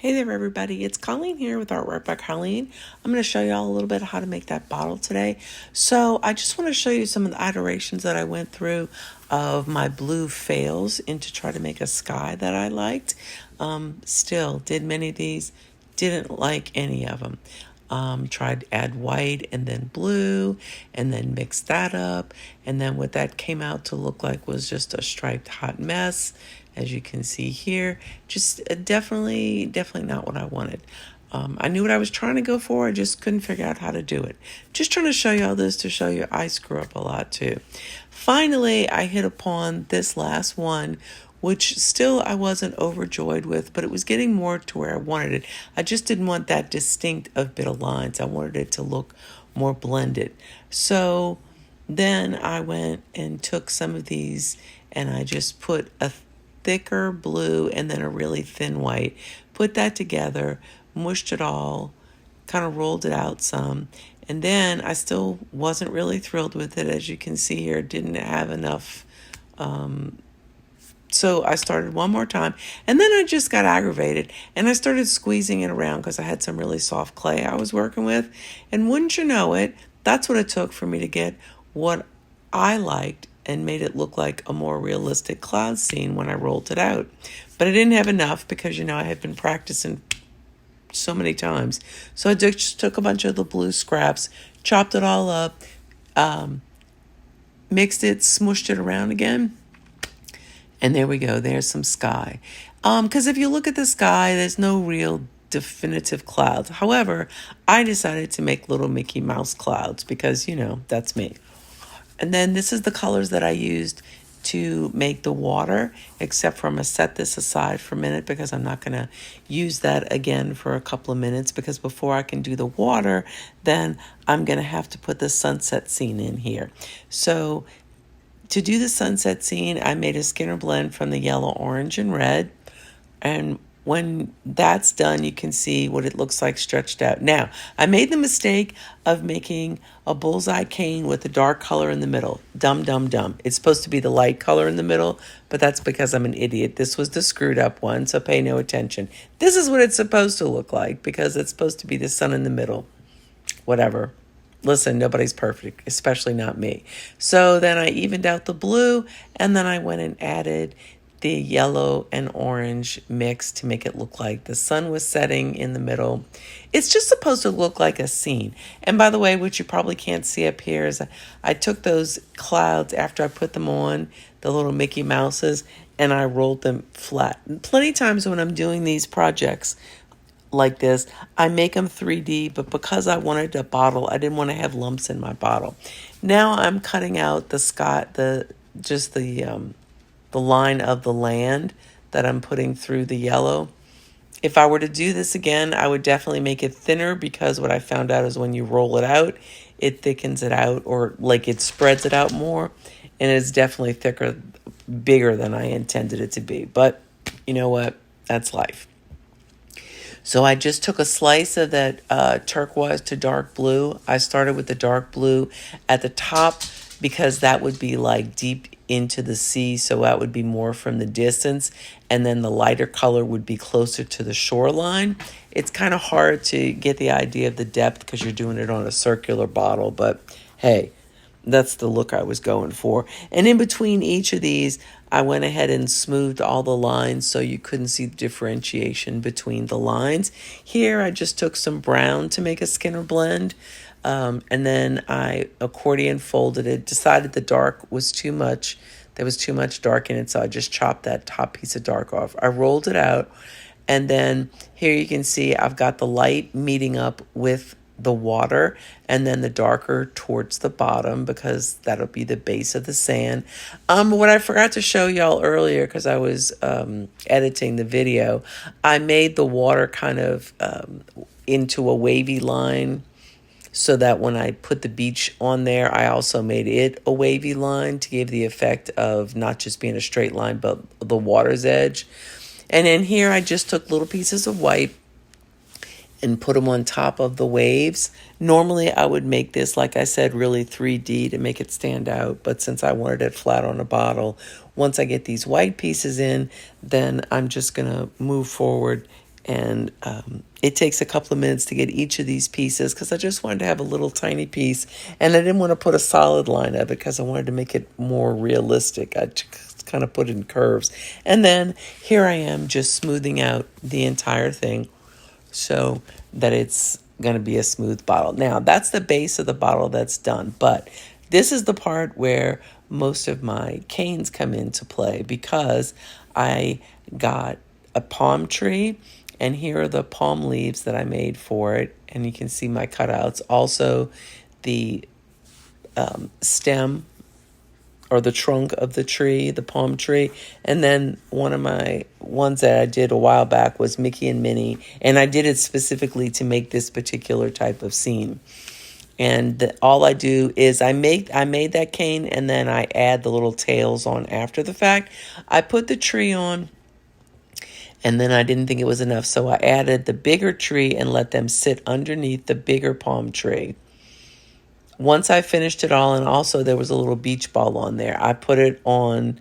Hey there everybody, it's Colleen here with Artwork by Colleen. I'm going to show you all a little bit of how to make that bottle today. So I just want to show you some of the iterations that I went through of my blue fails into try to make a sky that I liked. Still did many of these, didn't like any of them. Tried to add white and then blue and then mix that up, and then what that came out to look like was just a striped hot mess, as you can see here. Just definitely not what I wanted. I knew what I was trying to go for, I just couldn't figure out how to do it. Just trying to show you all this to show you I screw up a lot too. Finally, I hit upon this last one, which still I wasn't overjoyed with, but it was getting more to where I wanted it. I just didn't want that distinct of bit of lines. I wanted it to look more blended. So then I went and took some of these and I just put a thicker blue and then a really thin white. Put that together, mushed it all, kind of rolled it out some. And then I still wasn't really thrilled with it. As you can see here, didn't have enough. So I started one more time, and then I just got aggravated and I started squeezing it around because I had some really soft clay I was working with. And wouldn't you know it, that's what it took for me to get what I liked and made it look like a more realistic cloud scene when I rolled it out. But I didn't have enough because, I had been practicing so many times. So I just took a bunch of the blue scraps, chopped it all up, mixed it, smooshed it around again. And there we go. There's some sky. Because if you look at the sky, there's no real definitive clouds. However, I decided to make little Mickey Mouse clouds because, that's me. And then this is the colors that I used to make the water, except for I'm going to set this aside for a minute because I'm not going to use that again for a couple of minutes, because before I can do the water, then I'm going to have to put the sunset scene in here. So to do the sunset scene, I made a Skinner blend from the yellow, orange, and red. And when that's done, you can see what it looks like stretched out. Now, I made the mistake of making a bullseye cane with a dark color in the middle. Dumb. It's supposed to be the light color in the middle, but that's because I'm an idiot. This was the screwed up one, so pay no attention. This is what it's supposed to look like because it's supposed to be the sun in the middle. Whatever. Listen, nobody's perfect, especially not me. So then I evened out the blue, and then I went and added the yellow and orange mix to make it look like the sun was setting in the middle. It's just supposed to look like a scene. And by the way, what you probably can't see up here is I took those clouds after I put them on, the little Mickey Mouses, and I rolled them flat. And plenty of times when I'm doing these projects like this, I make them 3D, but because I wanted a bottle, I didn't want to have lumps in my bottle. Now I'm cutting out the sky, the line of the land that I'm putting through the yellow. If I were to do this again, I would definitely make it thinner, because what I found out is when you roll it out, it thickens it out, or like it spreads it out more, and it's definitely thicker, bigger than I intended it to be. But you know what? That's life. So I just took a slice of that turquoise to dark blue. I started with the dark blue at the top because that would be like deep into the sea, so that would be more from the distance, and then the lighter color would be closer to the shoreline. It's kind of hard to get the idea of the depth because you're doing it on a circular bottle, but hey, that's the look I was going for. And in between each of these, I went ahead and smoothed all the lines so you couldn't see the differentiation between the lines. Here, I just took some brown to make a Skinner blend. And then I accordion folded it, decided the dark was too much. There was too much dark in it, so I just chopped that top piece of dark off. I rolled it out, and then here you can see I've got the light meeting up with the water, and then the darker towards the bottom, because that'll be the base of the sand. What I forgot to show y'all earlier, because I was editing the video, I made the water kind of into a wavy line, so that when I put the beach on there, I also made it a wavy line to give the effect of not just being a straight line, but the water's edge. And in here, I just took little pieces of white and put them on top of the waves. Normally, I would make this, like I said, really 3D to make it stand out. But since I wanted it flat on a bottle, once I get these white pieces in, then I'm just going to move forward And it takes a couple of minutes to get each of these pieces because I just wanted to have a little tiny piece, and I didn't want to put a solid line of it because I wanted to make it more realistic. I kind of put it in curves. And then here I am just smoothing out the entire thing so that it's going to be a smooth bottle. Now, that's the base of the bottle that's done, but this is the part where most of my canes come into play because I got a palm tree, and here are the palm leaves that I made for it, and you can see my cutouts. Also, the stem or the trunk of the tree, the palm tree. And then one of my ones that I did a while back was Mickey and Minnie, and I did it specifically to make this particular type of scene. And all I do is I made that cane, and then I add the little tails on after the fact. I put the tree on, and then I didn't think it was enough, so I added the bigger tree and let them sit underneath the bigger palm tree. Once I finished it all, and also there was a little beach ball on there, I put it on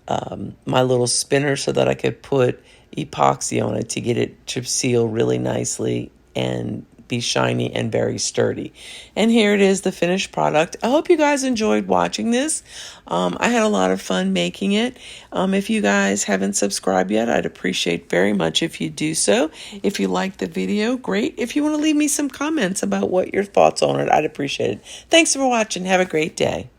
my little spinner so that I could put epoxy on it to get it to seal really nicely and be shiny and very sturdy. And here it is, the finished product. I hope you guys enjoyed watching this. I had a lot of fun making it. If you guys haven't subscribed yet, I'd appreciate very much if you do so. If you liked the video, great. If you want to leave me some comments about what your thoughts on it, I'd appreciate it. Thanks for watching. Have a great day.